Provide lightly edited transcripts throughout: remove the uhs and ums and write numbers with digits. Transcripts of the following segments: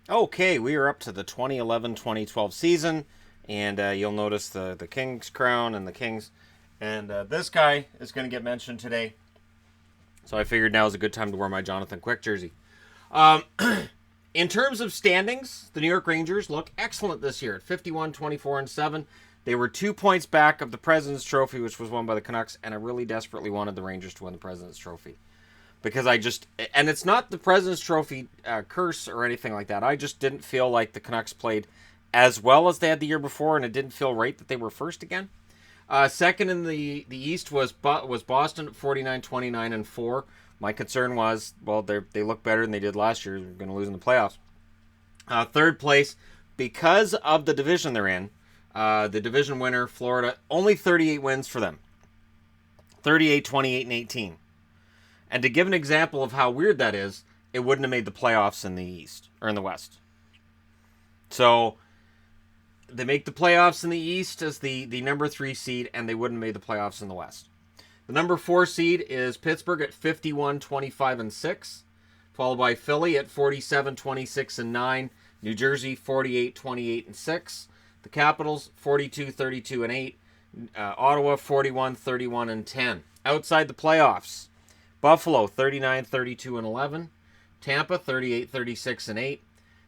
Okay, we are up to the 2011-2012 season, and you'll notice the King's crown and the Kings. And this guy is going to get mentioned today, so I figured now is a good time to wear my Jonathan Quick jersey. Um, in terms of standings, the New York Rangers look excellent this year at 51, 24, and 7. They were 2 points back of the President's Trophy, which was won by the Canucks, and I really desperately wanted the Rangers to win the President's Trophy. Because and it's not the President's Trophy curse or anything like that. I just didn't feel like the Canucks played as well as they had the year before, and it didn't feel right that they were first again. Second in the East was Boston at 49, 29, and 4. My concern was, well, they look better than they did last year. They're going to lose in the playoffs. Third place, because of the division they're in, the division winner, Florida, only 38 wins for them. 38, 28, and 18. And to give an example of how weird that is, it wouldn't have made the playoffs in the East, or in the West. So, they make the playoffs in the East as the number 3 seed, and they wouldn't have made the playoffs in the West. The number 4 seed is Pittsburgh at 51, 25, and 6, followed by Philly at 47, 26, and 9, New Jersey 48, 28, and 6, the Capitals 42, 32, and 8, Ottawa 41, 31, and 10. Outside the playoffs, Buffalo 39, 32, and 11, Tampa 38, 36, and 8,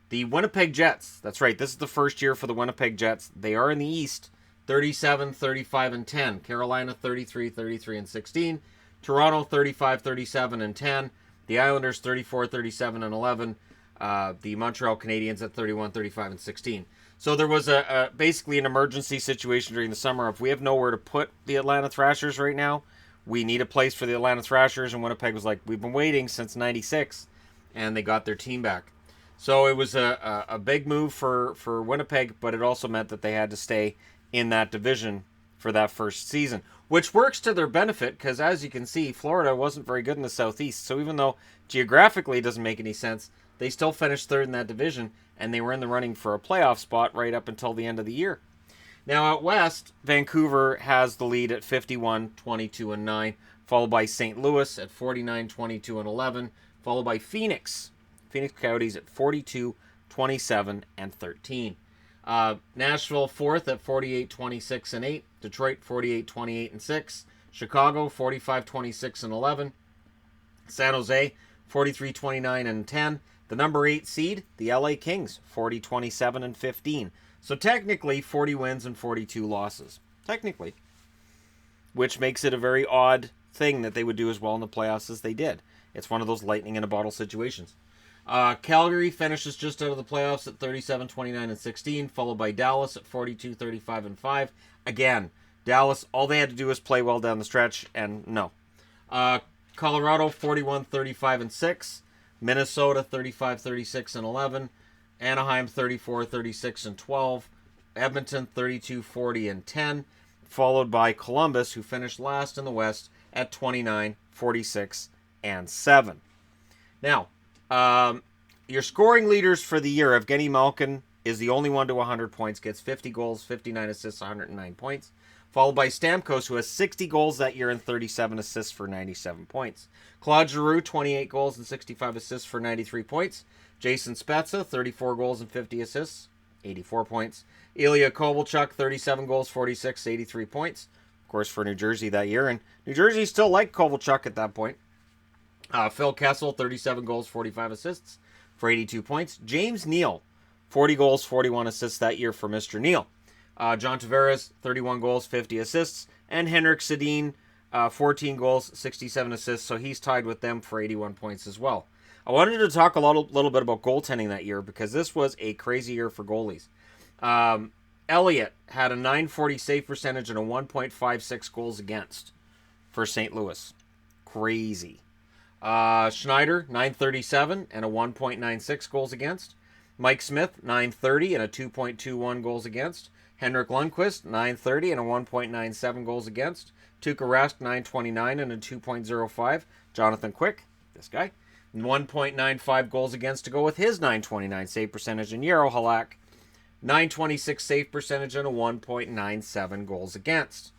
the Winnipeg Jets, that's right, this is the first year for the Winnipeg Jets. They are in the East, 37, 35, and 10. Carolina 33, 33, and 16. Toronto 35, 37, and 10. The Islanders 34, 37, and 11. The Montreal Canadiens at 31, 35, and 16. So there was basically an emergency situation during the summer. If we have nowhere to put the Atlanta Thrashers right now, we need a place for the Atlanta Thrashers. And Winnipeg was like, we've been waiting since 96. And they got their team back. So it was a big move for Winnipeg, but it also meant that they had to stay in that division for that first season, which works to their benefit because, as you can see, Florida wasn't very good in the Southeast. So even though geographically it doesn't make any sense, they still finished third in that division, and they were in the running for a playoff spot right up until the end of the year. Now out west, Vancouver has the lead at 51, 22, and 9, followed by St. Louis at 49, 22, and 11, followed by Phoenix Coyotes at 42, 27, and 13. Nashville fourth at 48, 26, and 8. Detroit 48, 28, and 6. Chicago 45, 26, and 11. San Jose 43, 29, and 10. The number 8 seed, the LA Kings, 40, 27, and 15. So technically 40 wins and 42 losses. Technically. Which makes it a very odd thing that they would do as well in the playoffs as they did. It's one of those lightning in a bottle situations. Calgary finishes just out of the playoffs at 37, 29, and 16, followed by Dallas at 42, 35, and 5. Again, Dallas, all they had to do was play well down the stretch, and no. Colorado, 41, 35, and 6. Minnesota, 35, 36, and 11. Anaheim, 34, 36, and 12. Edmonton, 32, 40, and 10. Followed by Columbus, who finished last in the West at 29, 46, and 7. Now, your scoring leaders for the year, Evgeny Malkin is the only one to 100 points, gets 50 goals, 59 assists, 109 points. Followed by Stamkos, who has 60 goals that year and 37 assists for 97 points. Claude Giroux, 28 goals and 65 assists for 93 points. Jason Spezza, 34 goals and 50 assists, 84 points. Ilya Kovalchuk, 37 goals, 46, 83 points. Of course, for New Jersey that year. And New Jersey still liked Kovalchuk at that point. Phil Kessel, 37 goals, 45 assists for 82 points. James Neal, 40 goals, 41 assists that year for Mr. Neal. John Tavares, 31 goals, 50 assists. And Henrik Sedin, 14 goals, 67 assists. So he's tied with them for 81 points as well. I wanted to talk a little bit about goaltending that year because this was a crazy year for goalies. Elliott had a .940 save percentage and a 1.56 goals against for St. Louis. Crazy. Schneider, .937 and a 1.96 goals against. Mike Smith, .930 and a 2.21 goals against. Henrik Lundqvist, .930 and a 1.97 goals against. Tuukka Rask, .929 and a 2.05. Jonathan Quick, this guy, 1.95 goals against to go with his .929 save percentage. And Jaro Halak, .926 save percentage and a 1.97 goals against.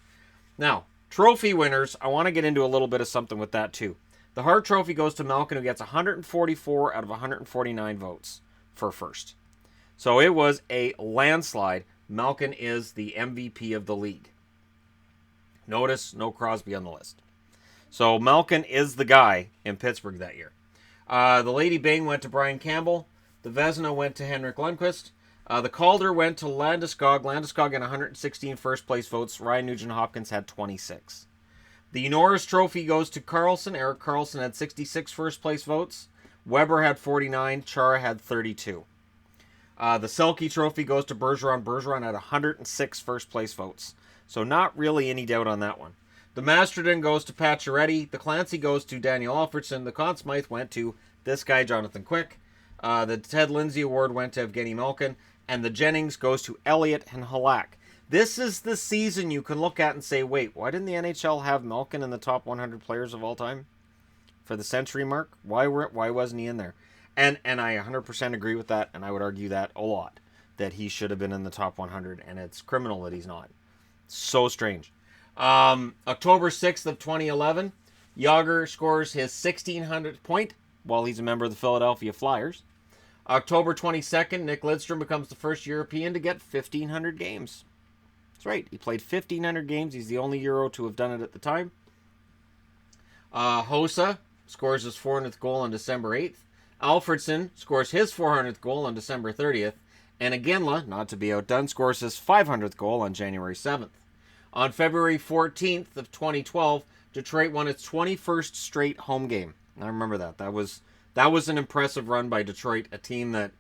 Now, trophy winners, I want to get into a little bit of something with that too. The Hart Trophy goes to Malkin, who gets 144 out of 149 votes for first. So it was a landslide. Malkin is the MVP of the league. Notice no Crosby on the list. So Malkin is the guy in Pittsburgh that year. The Lady Byng went to Brian Campbell. The Vezina went to Henrik Lundqvist. The Calder went to Landeskog. Landeskog had 116 first place votes. Ryan Nugent-Hopkins had 26. The Norris Trophy goes to Karlsson. Erik Karlsson had 66 first place votes. Weber had 49. Chara had 32. The Selke Trophy goes to Bergeron. Bergeron had 106 first place votes. So not really any doubt on that one. The Masterton goes to Pacioretty. The Clancy goes to Daniel Alfredsson. The Conn Smythe went to this guy, Jonathan Quick. The Ted Lindsay Award went to Evgeny Malkin. And the Jennings goes to Elliott and Halak. This is the season you can look at and say, wait, why didn't the NHL have Malkin in the top 100 players of all time for the century mark? Why wasn't he in there? And I 100% agree with that, and I would argue that a lot, that he should have been in the top 100, and it's criminal that he's not. So strange. October 6th of 2011, Jágr scores his 1,600th point while he's a member of the Philadelphia Flyers. October 22nd, Nick Lidstrom becomes the first European to get 1,500 games. That's right, he played 1,500 games. He's the only Euro to have done it at the time. Hossa scores his 400th goal on December 8th. Alfredsson scores his 400th goal on December 30th. And Iginla, not to be outdone, scores his 500th goal on January 7th. On February 14th of 2012, Detroit won its 21st straight home game. I remember that. That was an impressive run by Detroit, a team that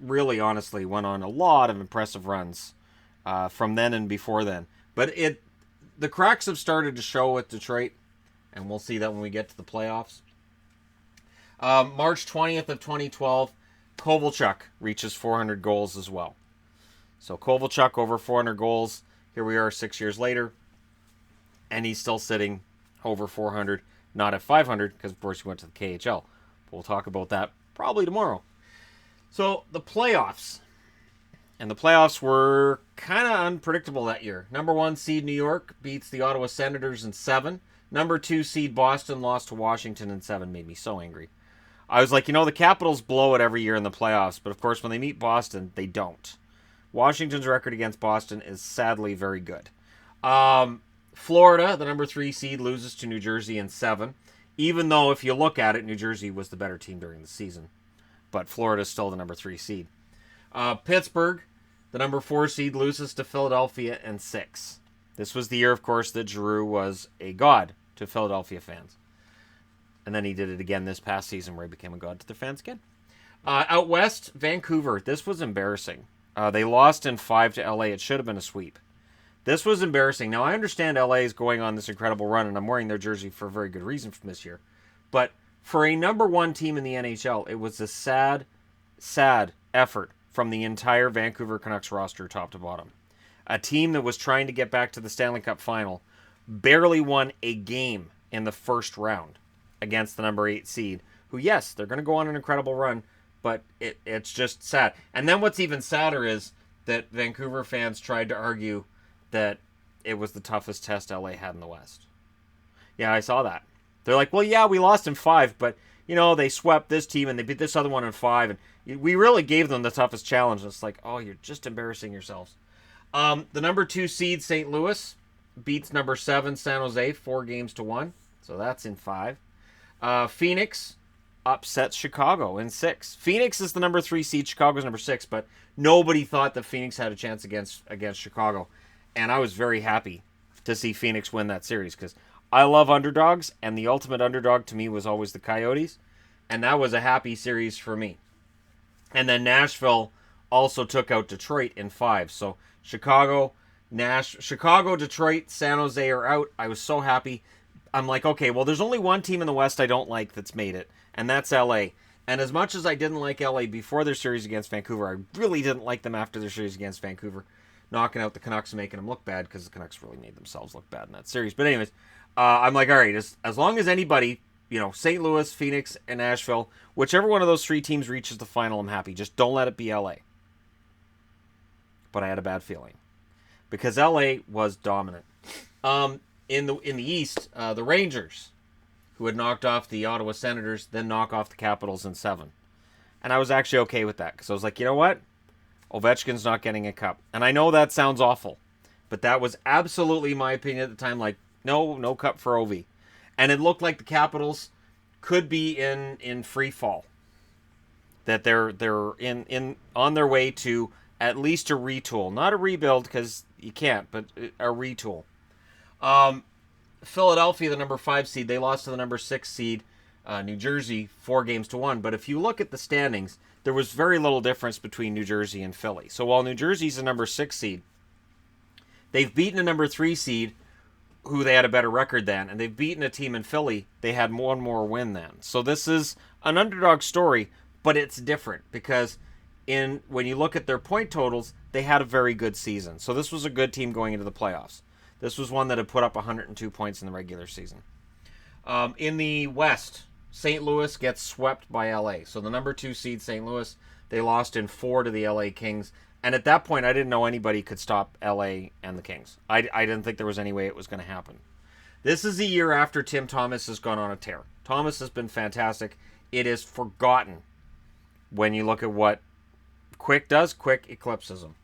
really, honestly, went on a lot of impressive runs from then and before then. But the cracks have started to show with Detroit, and we'll see that when we get to the playoffs. March 20th of 2012, Kovalchuk reaches 400 goals as well. So Kovalchuk over 400 goals. Here we are 6 years later, and he's still sitting over 400, not at 500, because of course he went to the KHL. We'll talk about that probably tomorrow. So the playoffs. And the playoffs were kind of unpredictable that year. Number 1 seed New York beats the Ottawa Senators in 7. Number 2 seed Boston lost to Washington in 7. Made me so angry. I was like, the Capitals blow it every year in the playoffs. But of course, when they meet Boston, they don't. Washington's record against Boston is sadly very good. Florida, the number 3 seed, loses to New Jersey in 7. Even though, if you look at it, New Jersey was the better team during the season. But Florida is still the number 3 seed. Pittsburgh, the number 4 seed, loses to Philadelphia in 6. This was the year, of course, that Giroux was a god to Philadelphia fans. And then he did it again this past season where he became a god to their fans again. Out west, Vancouver. This was embarrassing. They lost in 5 to LA. It should have been a sweep. This was embarrassing. Now, I understand LA is going on this incredible run, and I'm wearing their jersey for a very good reason from this year. But for a number 1 team in the NHL, it was a sad, sad effort from the entire Vancouver Canucks roster top to bottom. A team that was trying to get back to the Stanley Cup Final barely won a game in the first round against the number 8 seed, who, yes, they're going to go on an incredible run, but it's just sad. And then what's even sadder is that Vancouver fans tried to argue that it was the toughest test LA had in the West. Yeah, I saw that. They're like, well, yeah, we lost in 5, but, they swept this team and they beat this other one in 5, and we really gave them the toughest challenge. And it's like, oh, you're just embarrassing yourselves. The number 2 seed, St. Louis, beats number 7, San Jose, 4-1. So that's in 5. Phoenix upsets Chicago in 6. Phoenix is the number 3 seed. Chicago's number 6, but nobody thought that Phoenix had a chance against Chicago. And I was very happy to see Phoenix win that series because I love underdogs, and the ultimate underdog to me was always the Coyotes, and that was a happy series for me. And then Nashville also took out Detroit in 5. So Chicago, Detroit, San Jose are out. I was so happy. I'm like, okay, well, there's only one team in the West I don't like that's made it, and that's LA. And as much as I didn't like LA before their series against Vancouver, I really didn't like them after their series against Vancouver, knocking out the Canucks and making them look bad because the Canucks really made themselves look bad in that series. But anyways, I'm like, all right, as long as anybody, St. Louis, Phoenix, and Nashville, whichever one of those 3 teams reaches the final, I'm happy. Just don't let it be LA. But I had a bad feeling because LA was dominant. In the East, the Rangers, who had knocked off the Ottawa Senators, then knock off the Capitals in 7. And I was actually okay with that because I was like, you know what? Ovechkin's not getting a cup. And I know that sounds awful, but that was absolutely my opinion at the time. Like, no cup for Ovi. And it looked like the Capitals could be in free fall. That they're in on their way to at least a retool, not a rebuild because you can't, but a retool. Philadelphia, the number 5 seed, they lost to the number 6 seed, New Jersey, 4-1. But if you look at the standings, there was very little difference between New Jersey and Philly. So while New Jersey's the number 6 seed, they've beaten a number 3 seed who they had a better record than, and they've beaten a team in Philly they had one more win than. So this is an underdog story, but it's different because when you look at their point totals, they had a very good season. So this was a good team going into the playoffs. This was one that had put up 102 points in the regular season. In the West, St. Louis gets swept by LA. So the number 2 seed, St. Louis, they lost in 4 to the LA Kings. And at that point, I didn't know anybody could stop LA and the Kings. I didn't think there was any way it was going to happen. This is a year after Tim Thomas has gone on a tear. Thomas has been fantastic. It is forgotten when you look at what Quick does. Quick eclipses him.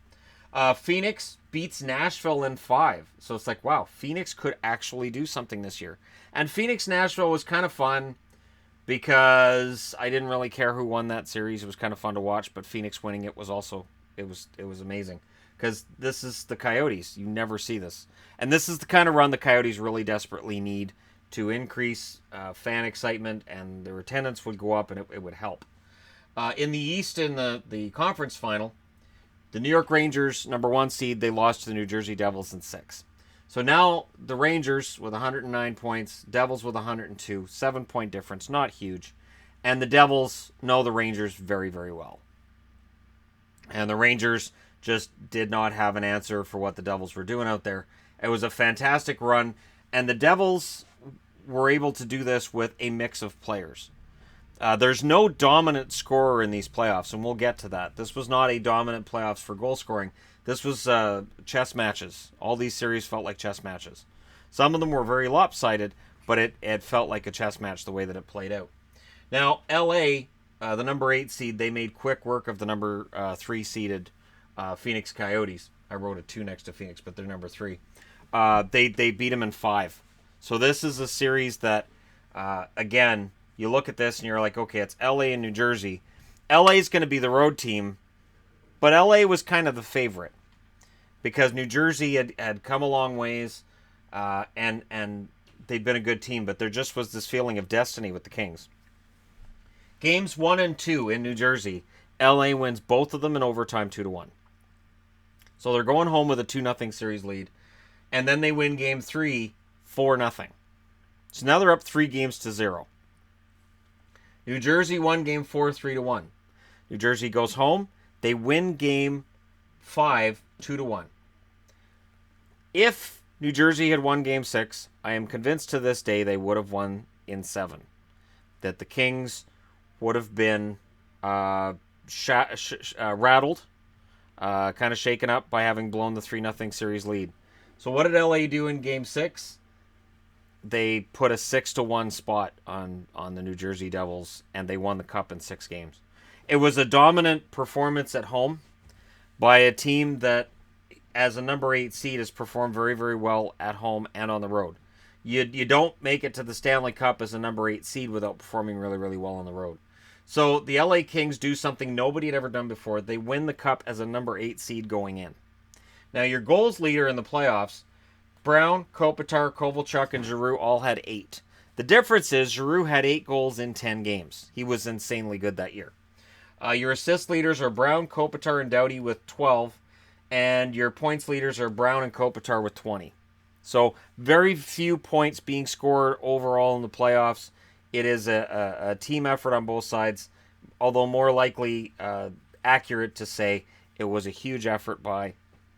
Phoenix beats Nashville in 5. So it's like, wow, Phoenix could actually do something this year. And Phoenix-Nashville was kind of fun because I didn't really care who won that series. It was kind of fun to watch, but Phoenix winning it was also, it was amazing. Because this is the Coyotes. You never see this. And this is the kind of run the Coyotes really desperately need to increase fan excitement, and their attendance would go up, and it would help. In the East, in the conference final, the New York Rangers, number 1 seed, they lost to the New Jersey Devils in 6. So now the Rangers with 109 points, Devils with 102, 7-point difference, not huge. And the Devils know the Rangers very, very well. And the Rangers just did not have an answer for what the Devils were doing out there. It was a fantastic run, and the Devils were able to do this with a mix of players. There's no dominant scorer in these playoffs, and we'll get to that. This was not a dominant playoffs for goal scoring. This was chess matches. All these series felt like chess matches. Some of them were very lopsided, but it felt like a chess match the way that it played out. Now, LA, the number 8 seed, they made quick work of the number 3 seeded Phoenix Coyotes. I wrote a 2 next to Phoenix, but they're number 3. They beat them in 5. So this is a series that, again, you look at this and you're like, okay, it's LA and New Jersey. LA is going to be the road team, but LA was kind of the favorite because New Jersey had come a long ways, and they'd been a good team, but there just was this feeling of destiny with the Kings. Games 1 and 2 in New Jersey, LA wins both of them in overtime 2-1. So they're going home with a 2-0 series lead, and then they win game 3 4-0. So now they're up 3-0. New Jersey won game 4 3-1. New Jersey goes home. They win game 5 2-1. If New Jersey had won game 6, I am convinced to this day they would have won in 7. That the Kings would have been rattled, kind of shaken up by having blown the 3-0 series lead. So what did LA do in game 6? They put a 6-1 spot on the New Jersey Devils, and they won the cup in 6 games. It was a dominant performance at home by a team that, as a number 8 seed, has performed very, very well at home and on the road. You don't make it to the Stanley Cup as a number 8 seed without performing really, really well on the road. So the LA Kings do something nobody had ever done before. They win the cup as a number 8 seed going in. Now, your goals leader in the playoffs, Brown, Kopitar, Kovalchuk, and Giroux all had 8. The difference is Giroux had 8 goals in 10 games. He was insanely good that year. Your assist leaders are Brown, Kopitar, and Doughty with 12. And your points leaders are Brown and Kopitar with 20. So very few points being scored overall in the playoffs. It is a team effort on both sides, although more likely accurate to say it was a huge effort by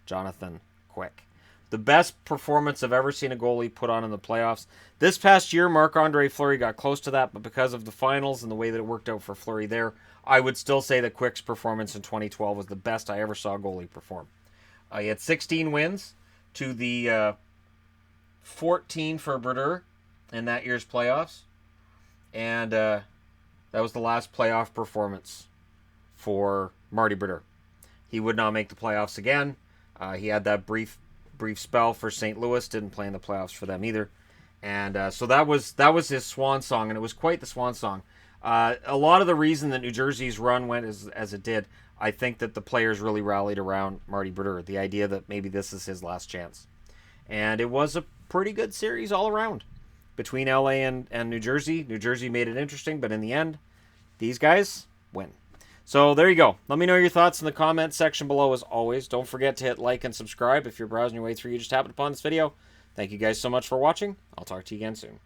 Jonathan Quick. The best performance I've ever seen a goalie put on in the playoffs. This past year, Marc-Andre Fleury got close to that, but because of the finals and the way that it worked out for Fleury there, I would still say that Quick's performance in 2012 was the best I ever saw a goalie perform. He had 16 wins to the 14 for Brodeur in that year's playoffs, and that was the last playoff performance for Marty Brodeur. He would not make the playoffs again. He had that brief spell for St. Louis, didn't play in the playoffs for them either. And so that was his swan song, and it was quite the swan song. A lot of the reason that New Jersey's run went as it did, I think that the players really rallied around Marty Brodeur, the idea that maybe this is his last chance. And it was a pretty good series all around between LA and New Jersey. New Jersey made it interesting, but in the end, these guys win. So there you go. Let me know your thoughts in the comment section below as always. Don't forget to hit like and subscribe if you're browsing your way through. You just happened upon this video. Thank you guys so much for watching. I'll talk to you again soon.